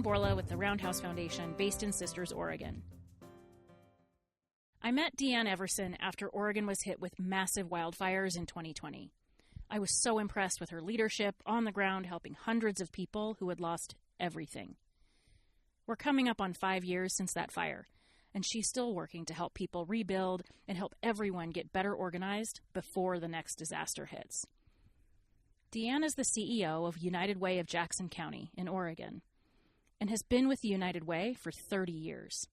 Borla with the Roundhouse Foundation, based in Sisters, Oregon. I met Dee Anne Everson after Oregon was hit with massive wildfires in 2020. I was so impressed with her leadership on the ground, helping hundreds of people who had lost everything. We're coming up on 5 years since that fire, and she's still working to help people rebuild and help everyone get better organized before the next disaster hits. Dee Anne is the CEO of United Way of Jackson County in Oregon and has been with the United Way for 30 years.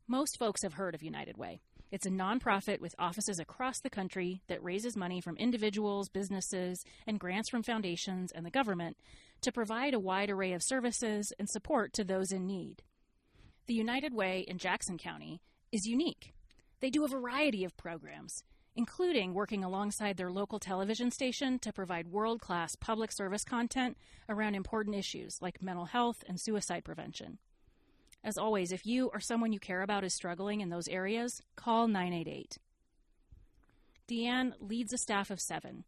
Most folks have heard of United Way. It's a nonprofit with offices across the country that raises money from individuals, businesses, and grants from foundations and the government to provide a wide array of services and support to those in need. The United Way in Jackson County is unique. They do a variety of programs, including working alongside their local television station to provide world-class public service content around important issues like mental health and suicide prevention. As always, if you or someone you care about is struggling in those areas, call 988. Dee Anne leads a staff of 7,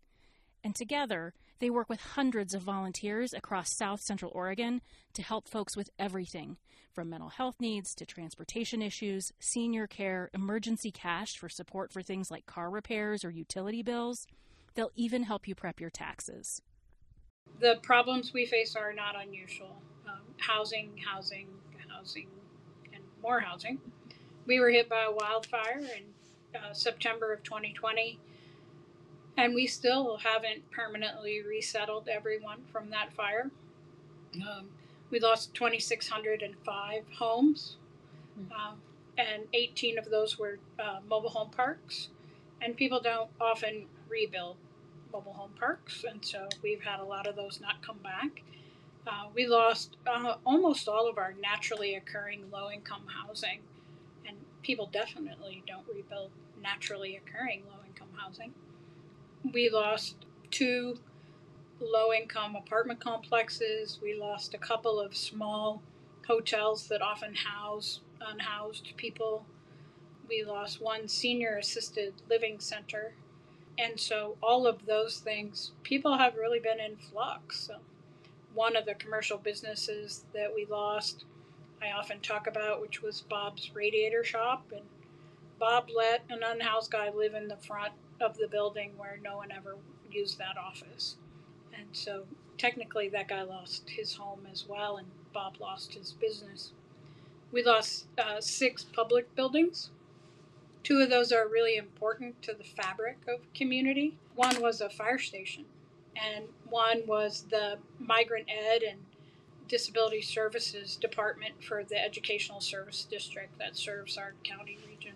and together they work with hundreds of volunteers across South Central Oregon to help folks with everything, from mental health needs to transportation issues, senior care, emergency cash for support for things like car repairs or utility bills. They'll even help you prep your taxes. The problems we face are not unusual. Housing, and more housing. We were hit by a wildfire in September of 2020, and we still haven't permanently resettled everyone from that fire. We lost 2,605 homes, and 18 of those were mobile home parks, and people don't often rebuild mobile home parks, and so we've had a lot of those not come back. We lost almost all of our naturally occurring low-income housing, and people definitely don't rebuild naturally occurring low-income housing. We lost 2 low-income apartment complexes. We lost a couple of small hotels that often house unhoused people. We lost 1 senior assisted living center. And so all of those things, people have really been in flux. So one of the commercial businesses that we lost, I often talk about, which was Bob's Radiator Shop. And Bob let an unhoused guy live in the front of the building where no one ever used that office. And so technically that guy lost his home as well, and Bob lost his business. We lost 6 public buildings. 2 of those are really important to the fabric of community. One was a fire station, and one was the Migrant Ed and Disability Services Department for the Educational Service District that serves our county region,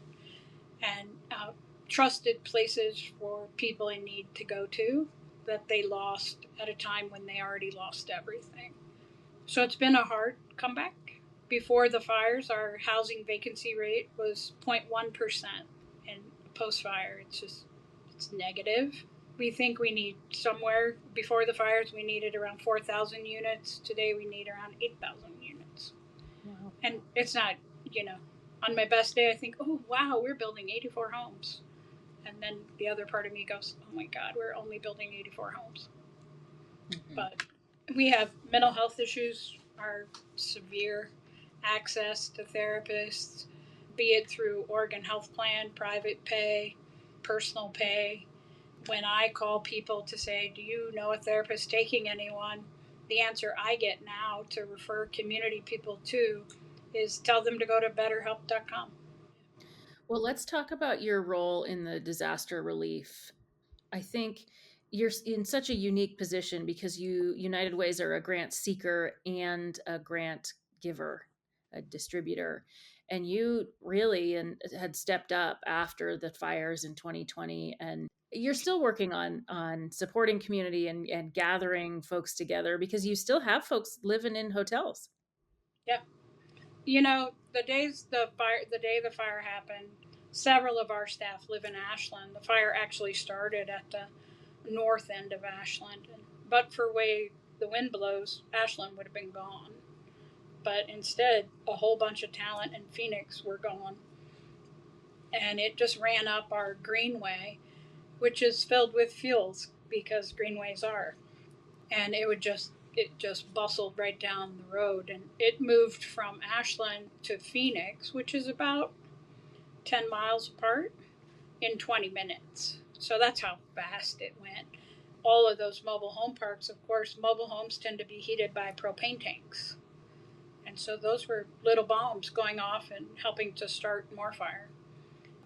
and trusted places for people in need to go to that they lost at a time when they already lost everything. So it's been a hard comeback. Before the fires, our housing vacancy rate was 0.1%, and post-fire, it's negative. We think we need somewhere, before the fires, we needed around 4,000 units. Today, we need around 8,000 units. Wow. And it's not, on my best day, I think, oh, wow, we're building 84 homes. And then the other part of me goes, oh my God, we're only building 84 homes. Mm-hmm. But we have mental health issues are severe. Access to therapists, be it through Oregon Health Plan, private pay, personal pay. When I call people to say, do you know a therapist taking anyone? The answer I get now to refer community people to is tell them to go to betterhelp.com. Well, let's talk about your role in the disaster relief. I think you're in such a unique position because United Ways are a grant seeker and a grant giver, a distributor, and you really had stepped up after the fires in 2020, and you're still working on supporting community and gathering folks together because you still have folks living in hotels. Yeah. The day the fire happened, several of our staff live in Ashland. The fire actually started at the north end of Ashland, but for way the wind blows, Ashland would have been gone. But instead, a whole bunch of talent in Phoenix were gone. And it just ran up our greenway, which is filled with fuels because greenways are. And it would just it just bustled right down the road, and it moved from Ashland to Phoenix, which is about 10 miles apart, in 20 minutes. So that's how fast it went. All of those mobile home parks, of course, mobile homes tend to be heated by propane tanks. And so those were little bombs going off and helping to start more fire.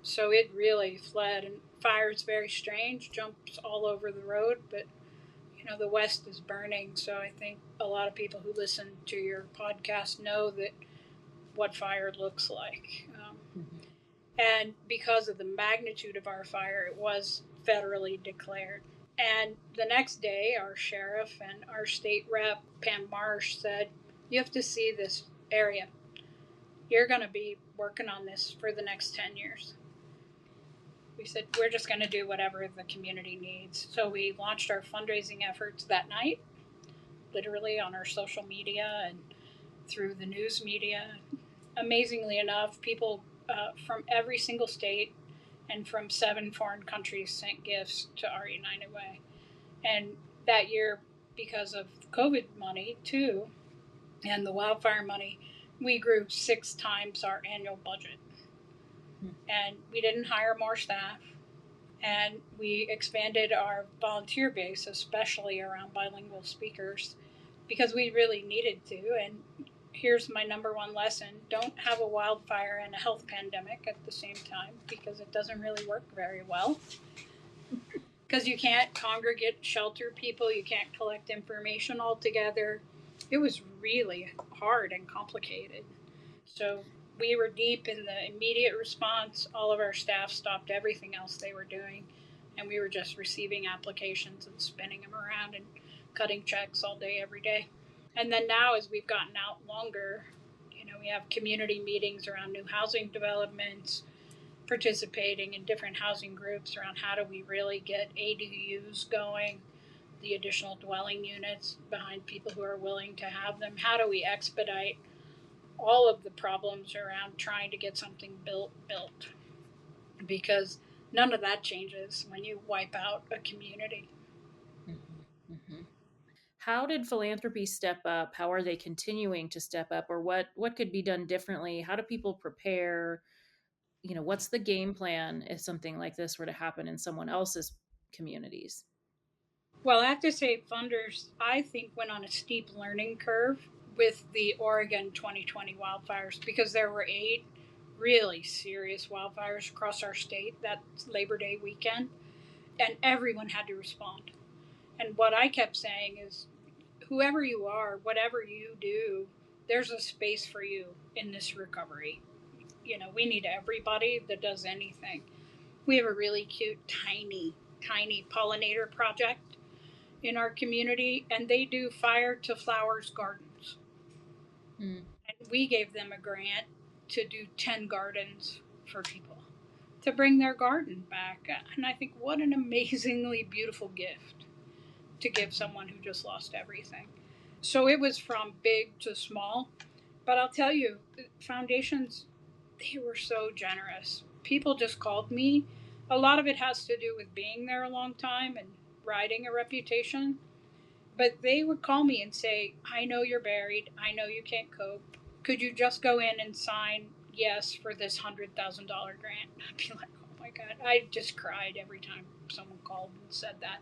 So it really fled, and fire is very strange, jumps all over the road, but the West is burning. So I think a lot of people who listen to your podcast know that what fire looks like. And because of the magnitude of our fire, it was federally declared. And the next day, our sheriff and our state rep, Pam Marsh, said, "You have to see this area. You're going to be working on this for the next 10 years." We said, "We're just going to do whatever the community needs." So we launched our fundraising efforts that night, literally on our social media and through the news media. Amazingly enough, people from every single state and from 7 foreign countries sent gifts to our United Way. And that year, because of COVID money too, and the wildfire money, we grew 6 times our annual budget. And we didn't hire more staff. And we expanded our volunteer base, especially around bilingual speakers, because we really needed to. And here's my number one lesson: don't have a wildfire and a health pandemic at the same time, because it doesn't really work very well. Because you can't congregate, shelter people, you can't collect information all together. It was really hard and complicated. So we were deep in the immediate response. All of our staff stopped everything else they were doing, and we were just receiving applications and spinning them around and cutting checks all day, every day. And then now, as we've gotten out longer, we have community meetings around new housing developments, participating in different housing groups around how do we really get ADUs going, the additional dwelling units behind people who are willing to have them. How do we expedite all of the problems around trying to get something built? Because none of that changes when you wipe out a community. Mm-hmm. Mm-hmm. How did philanthropy step up? How are they continuing to step up? Or what could be done differently? How do people prepare? What's the game plan if something like this were to happen in someone else's communities? Well, I have to say, funders, I think, went on a steep learning curve with the Oregon 2020 wildfires, because there were 8 really serious wildfires across our state that Labor Day weekend, and everyone had to respond. And what I kept saying is, whoever you are, whatever you do, there's a space for you in this recovery. We need everybody that does anything. We have a really cute, tiny pollinator project in our community, and they do fire to flowers gardens. And we gave them a grant to do 10 gardens for people to bring their garden back. And I think, what an amazingly beautiful gift to give someone who just lost everything. So it was from big to small. But I'll tell you, foundations, they were so generous. People just called me. A lot of it has to do with being there a long time and riding a reputation. But they would call me and say, "I know you're buried. I know you can't cope. Could you just go in and sign yes for this $100,000 grant?" I'd be like, "Oh my God." I just cried every time someone called and said that.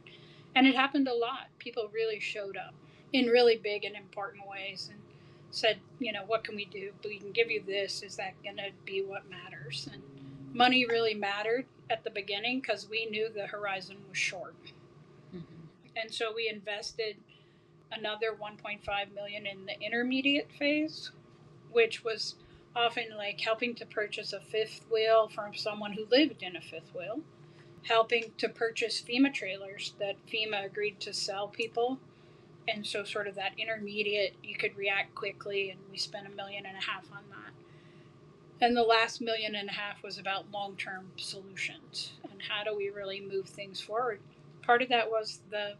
And it happened a lot. People really showed up in really big and important ways and said, "What can we do? We can give you this. Is that going to be what matters?" And money really mattered at the beginning because we knew the horizon was short. Mm-hmm. And so we invested another 1.5 million in the intermediate phase, which was often like helping to purchase a fifth wheel from someone who lived in a fifth wheel, helping to purchase FEMA trailers that FEMA agreed to sell people. And so sort of that intermediate, you could react quickly, and we spent $1.5 million on that. And the last $1.5 million was about long-term solutions and how do we really move things forward. Part of that was the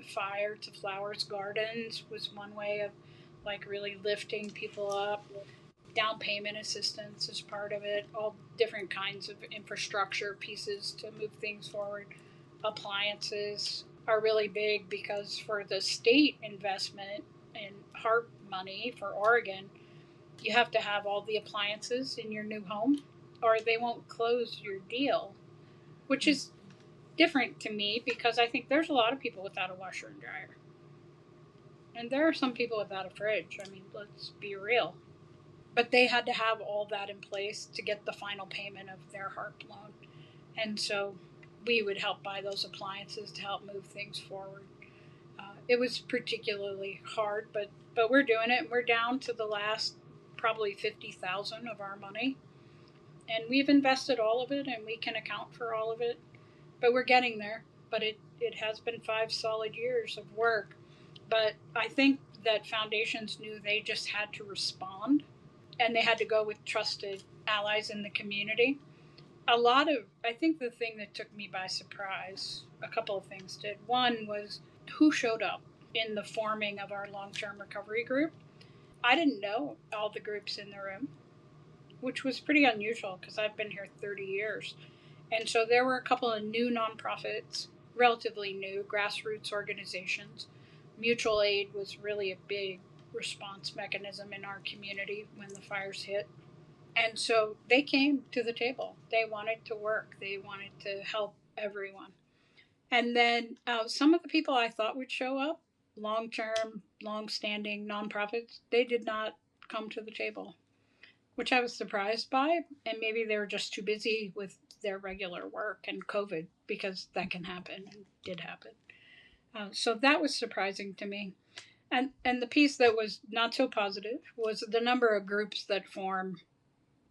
fire to flowers gardens was one way of like really lifting people up. Down payment assistance is part of it. All different kinds of infrastructure pieces to move things forward. Appliances. are really big because for the state investment in HARP money for Oregon, you have to have all the appliances in your new home or they won't close your deal, which is different to me because I think there's a lot of people without a washer and dryer. And there are some people without a fridge. I mean, let's be real. But they had to have all that in place to get the final payment of their HARP loan. And so we would help buy those appliances to help move things forward. It was particularly hard, but we're doing it. We're down to the last probably 50,000 of our money, and we've invested all of it, and we can account for all of it. But we're getting there. But it has been 5 solid years of work. But I think that foundations knew they just had to respond, and they had to go with trusted allies in the community. I think the thing that took me by surprise, a couple of things did. One was who showed up in the forming of our long term recovery group. I didn't know all the groups in the room, which was pretty unusual because I've been here 30 years. And so there were a couple of new nonprofits, relatively new grassroots organizations. Mutual aid was really a big response mechanism in our community when the fires hit. And so they came to the table. They wanted to work, they wanted to help everyone. And then some of the people I thought would show up, long term, long standing nonprofits, they did not come to the table, which I was surprised by. And maybe they were just too busy with their regular work and COVID, because that can happen and did happen. So that was surprising to me. And the piece that was not so positive was the number of groups that form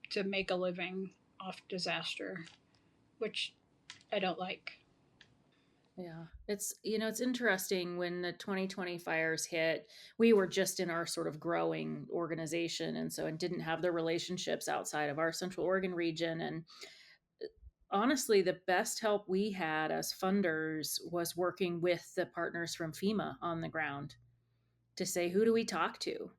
to make a living off disaster, which I don't like. Yeah. It's interesting when the 2020 fires hit, we were just in our sort of growing organization and didn't have the relationships outside of our Central Oregon region. And honestly, the best help we had as funders was working with the partners from FEMA on the ground to say, who do we talk to?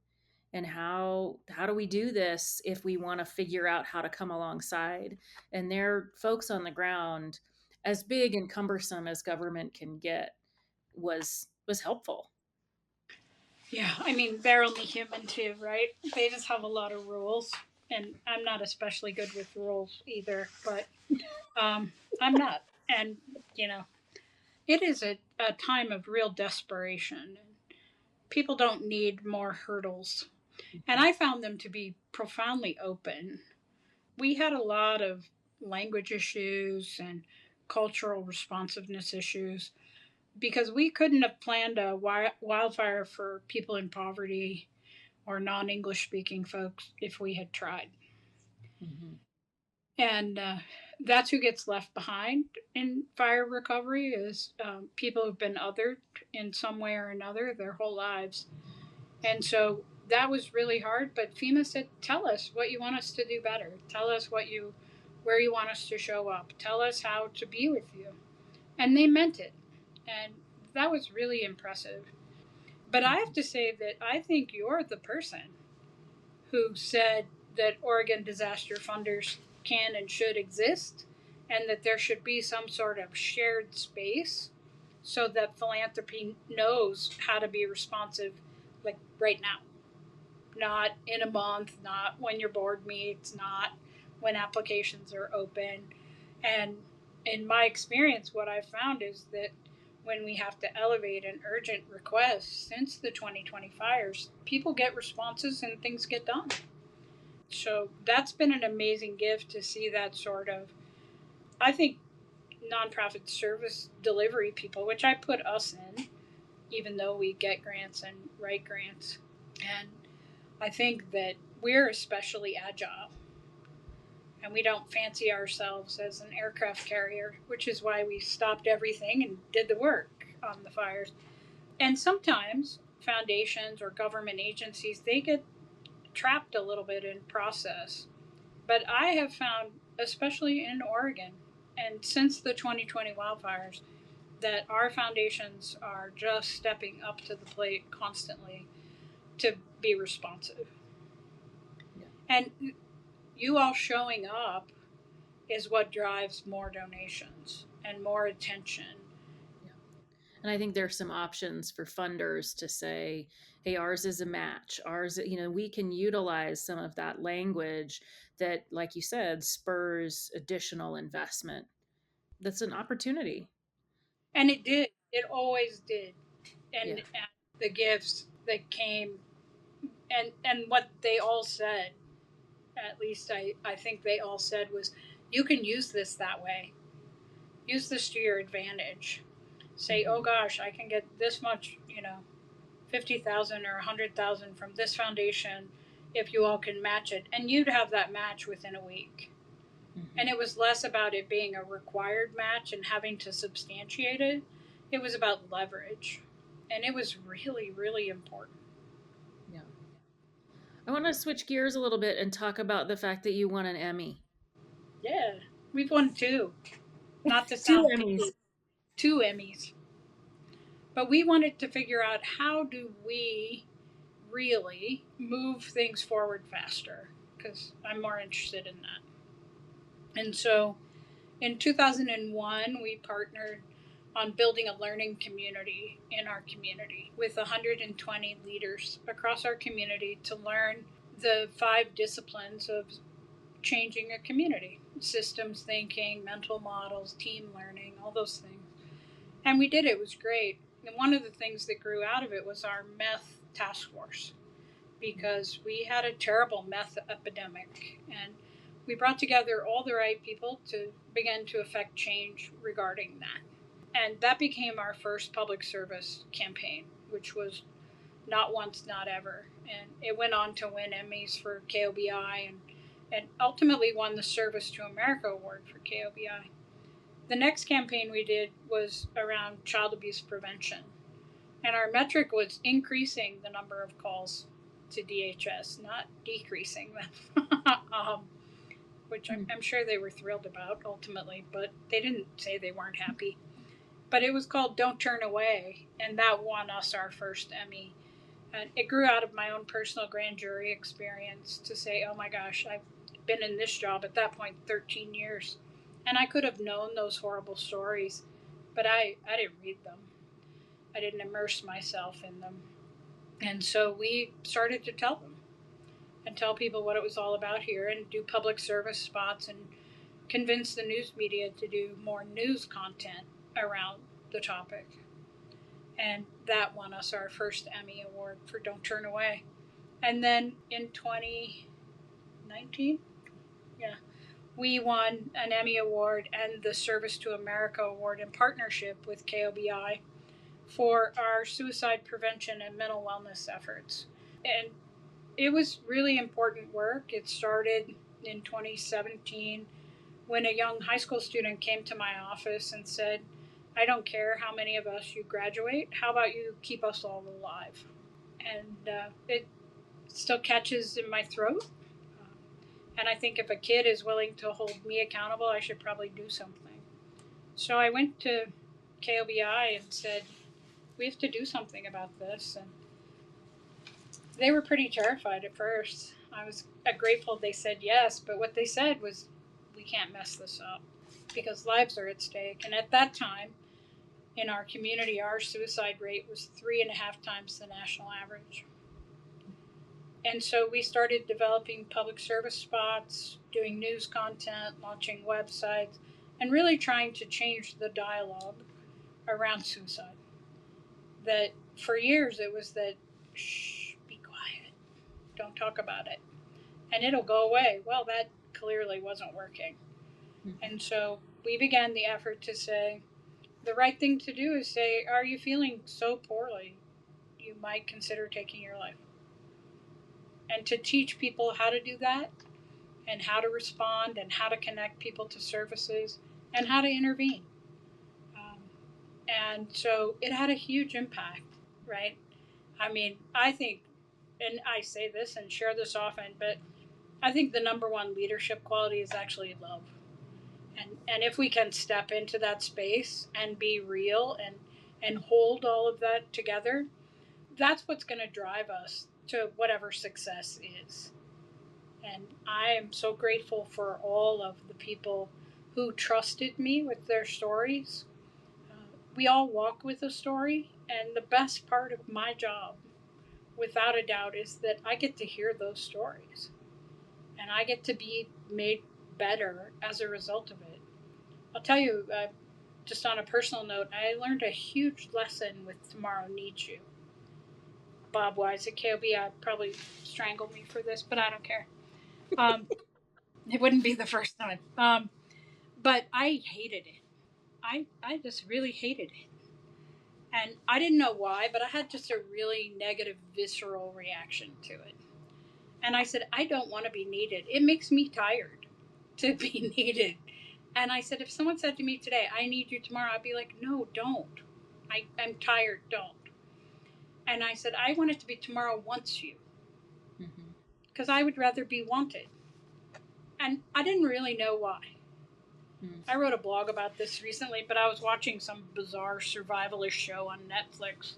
And how do we do this if we want to figure out how to come alongside? And they're folks on the ground, as big and cumbersome as government can get, was helpful. Yeah, I mean, they're only human too, right? They just have a lot of rules. And I'm not especially good with rules either, but um, I'm not. And, you know, it is a time of real desperation. People don't need more hurdles. And I found them to be profoundly open. We had a lot of language issues and cultural responsiveness issues because we couldn't have planned a wildfire for people in poverty or non English speaking folks if we had tried. Mm-hmm. And that's who gets left behind in fire recovery is people who've been othered in some way or another their whole lives. And so that was really hard. But FEMA said, "Tell us what you want us to do better. Tell us where you want us to show up. Tell us how to be with you." And they meant it, and that was really impressive. But I have to say that I think you're the person who said that Oregon disaster funders can and should exist, and that there should be some sort of shared space so that philanthropy knows how to be responsive, like right now, not in a month, not when your board meets, not when applications are open. And in my experience, what I've found is that when we have to elevate an urgent request since the 2020 fires, people get responses and things get done. So that's been an amazing gift to see that sort of, I think, nonprofit service delivery people, which I put us in, even though we get grants and write grants. And I think that we're especially agile and we don't fancy ourselves as an aircraft carrier, which is why we stopped everything and did the work on the fires. And sometimes foundations or government agencies, they get trapped a little bit in process. But I have found, especially in Oregon, and since the 2020 wildfires, that our foundations are just stepping up to the plate constantly to be responsive. Yeah. And you all showing up is what drives more donations and more attention. Yeah. And I think there's some options for funders to say, hey, ours is a match. Ours, we can utilize some of that language that, like you said, spurs additional investment. That's an opportunity. And it did. It always did. Yeah. And the gifts that came, and what they all said, at least I think they all said, was, you can use this that way. Use this to your advantage. Say, oh gosh, I can get this much, 50,000 or 100,000 from this foundation if you all can match it. And you'd have that match within a week. And it was less about it being a required match and having to substantiate it. It was about leverage. And it was really, really important. Yeah. I want to switch gears a little bit and talk about the fact that you won an Emmy. Yeah, we've won two. Not to Two sound Emmys. picky, two Emmys. But we wanted to figure out, how do we really move things forward faster? Because I'm more interested in that. And so in 2001, we partnered on building a learning community in our community with 120 leaders across our community to learn the 5 disciplines of changing a community: systems thinking, mental models, team learning, all those things. And we did it. It was great. And one of the things that grew out of it was our meth task force, because we had a terrible meth epidemic. And we brought together all the right people to begin to affect change regarding that. And that became our first public service campaign, which was Not Once, Not Ever. And it went on to win Emmys for KOBI, and ultimately won the Service to America Award for KOBI. The next campaign we did was around child abuse prevention. And our metric was increasing the number of calls to DHS, not decreasing them, which I'm sure they were thrilled about ultimately, but they didn't say they weren't happy. But it was called Don't Turn Away, and that won us our first Emmy. And it grew out of my own personal grand jury experience to say, oh my gosh, I've been in this job at that point 13 years. And I could have known those horrible stories, but I didn't read them. I didn't immerse myself in them. And so we started to tell them and tell people what it was all about here, and do public service spots, and convince the news media to do more news content around the topic. And that won us our first Emmy Award for Don't Turn Away. And then in 2019, we won an Emmy Award and the Service to America Award in partnership with KOBI for our suicide prevention and mental wellness efforts. And it was really important work. It started in 2017 when a young high school student came to my office and said, I don't care how many of us you graduate, how about you keep us all alive? And it still catches in my throat. And I think if a kid is willing to hold me accountable, I should probably do something. So I went to KOBI and said, we have to do something about this. And they were pretty terrified at first. I was grateful they said yes, but what they said was, we can't mess this up because lives are at stake. And at that time, in our community, our suicide rate was 3.5 times the national average. And so we started developing public service spots, doing news content, launching websites, and really trying to change the dialogue around suicide. That for years it was that, shh, be quiet, don't talk about it, and it'll go away. Well, that clearly wasn't working. And so we began the effort to say, the right thing to do is say, are you feeling so poorly you might consider taking your life? And to teach people how to do that, and how to respond, and how to connect people to services, and how to intervene. And so it had a huge impact, right? I mean, I think, and I say this and share this often, but I think the number one leadership quality is actually love. And if we can step into that space and be real and hold all of that together, that's what's going to drive us to whatever success is. And I am so grateful for all of the people who trusted me with their stories, we all walk with a story, and the best part of my job, without a doubt, is that I get to hear those stories, and I get to be made better as a result of it. I'll tell you, just on a personal note, I learned a huge lesson with Tomorrow Needs You. Bob Wise at KOB, I'd probably strangle me for this, but I don't care. Um, it wouldn't be the first time. But I hated it. I just really hated it. And I didn't know why, but I had just a really negative, visceral reaction to it. And I said, I don't want to be needed. It makes me tired to be needed. And I said, if someone said to me today, I need you tomorrow, I'd be like, no, don't. I'm tired, don't. And I said, I want it to be tomorrow wants you. Because I would rather be wanted. And I didn't really know why. I wrote a blog about this recently, but I was watching some bizarre survivalist show on Netflix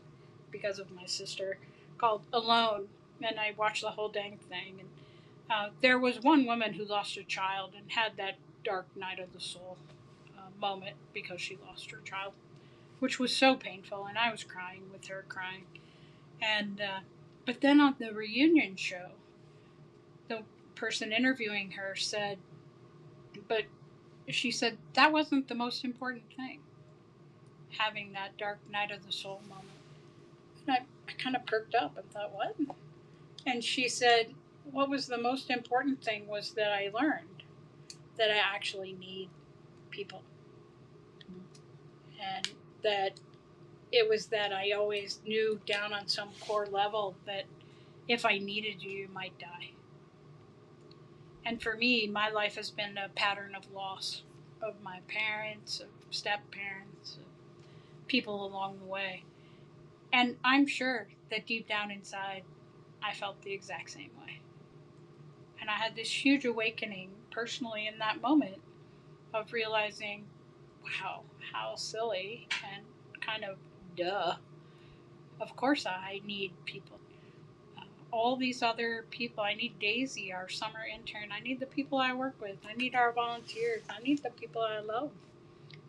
because of my sister called Alone, and I watched the whole dang thing. And there was one woman who lost a child and had that dark night of the soul moment because she lost her child, which was so painful, and I was crying with her, crying. And but then on the reunion show, the person interviewing her said, but she said that wasn't the most important thing, having that dark night of the soul moment. And I kind of perked up and thought, what? And she said, what was the most important thing was that I learned that I actually need people. And that it was that I always knew down on some core level that if I needed you, you might die. And for me, my life has been a pattern of loss of my parents, of step parents, of people along the way. And I'm sure that deep down inside, I felt the exact same way. And I had this huge awakening personally in that moment of realizing, wow, how silly and kind of duh. Of course, I need people. All these other people. I need Daisy, our summer intern. I need the people I work with. I need our volunteers. I need the people I love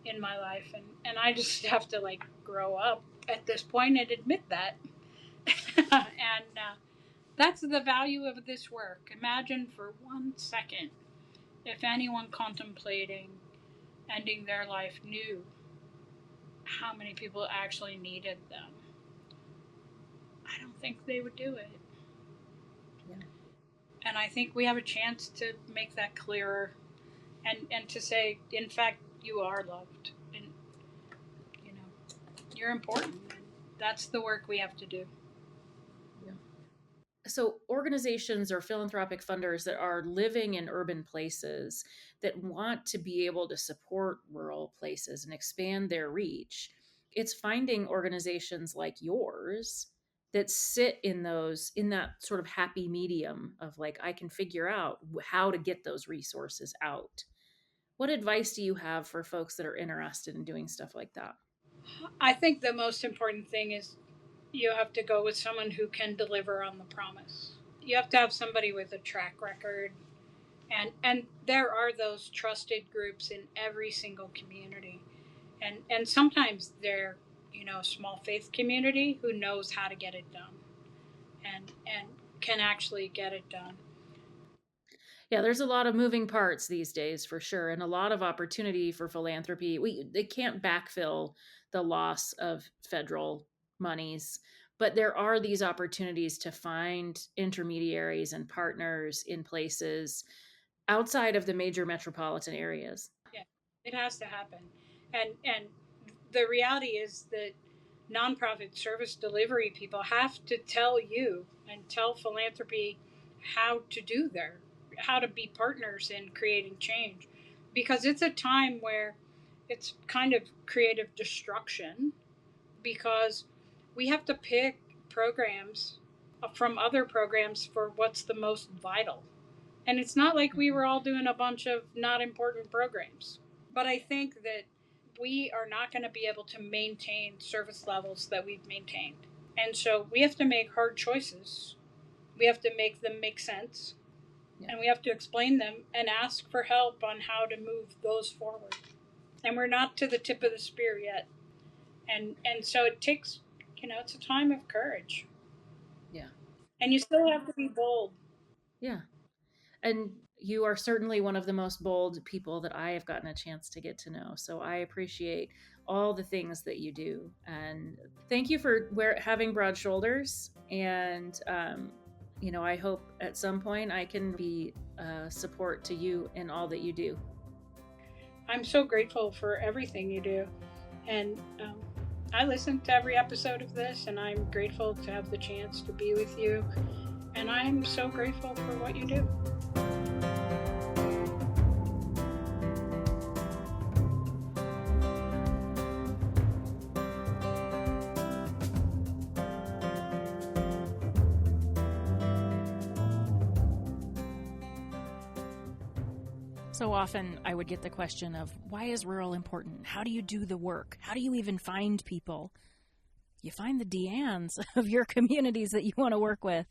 in my life. And I just have to like grow up at this point and admit that. And that's the value of this work. Imagine for 1 second if anyone contemplating ending their life knew how many people actually needed them. I don't think they would do it. Yeah. And I think we have a chance to make that clearer and to say, in fact, you are loved. And, you know, you're important. And that's the work we have to do. So organizations or philanthropic funders that are living in urban places that want to be able to support rural places and expand their reach, it's finding organizations like yours that sit in that sort of happy medium of like, I can figure out how to get those resources out. What advice do you have for folks that are interested in doing stuff like that? I think the most important thing is you have to go with someone who can deliver on the promise. You have to have somebody with a track record. And there are those trusted groups in every single community. And sometimes they're, a small faith community who knows how to get it done and can actually get it done. Yeah, there's a lot of moving parts these days for sure, and a lot of opportunity for philanthropy. They can't backfill the loss of federal monies, but there are these opportunities to find intermediaries and partners in places outside of the major metropolitan areas. Yeah, it has to happen. And the reality is that nonprofit service delivery people have to tell you and tell philanthropy how to do how to be partners in creating change, because it's a time where it's kind of creative destruction, because we have to pick programs from other programs for what's the most vital. And it's not like we were all doing a bunch of not important programs. But I think that we are not going to be able to maintain service levels that we've maintained. And so we have to make hard choices. We have to make them make sense. Yeah. And we have to explain them and ask for help on how to move those forward. And we're not to the tip of the spear yet. And so it takes, it's a time of courage. Yeah. And you still have to be bold. Yeah. And you are certainly one of the most bold people that I have gotten a chance to get to know. So I appreciate all the things that you do. And thank you for having broad shoulders. And, I hope at some point I can be support to you in all that you do. I'm so grateful for everything you do. And I listen to every episode of this, and I'm grateful to have the chance to be with you. And I'm so grateful for what you do. So often I would get the question of, why is rural important? How do you do the work? How do you even find people? You find the Dee Annes of your communities that you want to work with,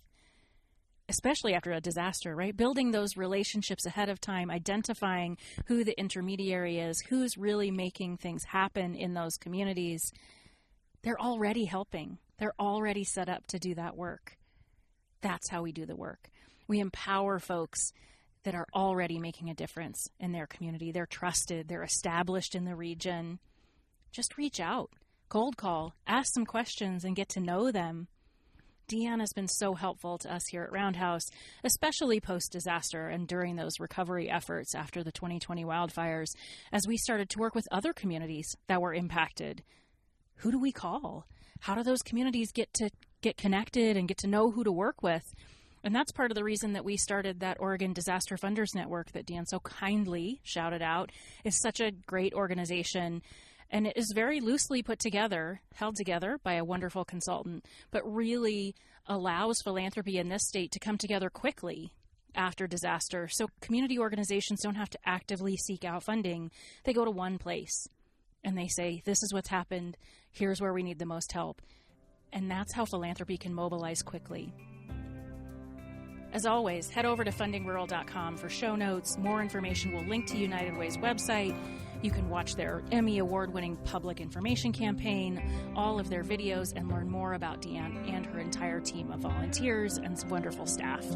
especially after a disaster, right? Building those relationships ahead of time, identifying who the intermediary is, who's really making things happen in those communities. They're already helping. They're already set up to do that work. That's how we do the work. We empower folks that are already making a difference in their community. They're trusted. They're established in the region. Just reach out, cold call, ask some questions, and get to know them. Dee Anne has been so helpful to us here at Roundhouse, especially post-disaster and during those recovery efforts after the 2020 wildfires, as we started to work with other communities that were impacted. Who do we call? How do those communities get connected and get to know who to work with? And that's part of the reason that we started that Oregon Disaster Funders Network that Dee Anne so kindly shouted out. It's such a great organization, and it is very loosely put together, held together by a wonderful consultant, but really allows philanthropy in this state to come together quickly after disaster. So community organizations don't have to actively seek out funding. They go to one place and they say, this is what's happened. Here's where we need the most help. And that's how philanthropy can mobilize quickly. As always, head over to fundingrural.com for show notes. More information will link to United Way's website. You can watch their Emmy award-winning public information campaign, all of their videos, and learn more about Dee Anne and her entire team of volunteers and wonderful staff.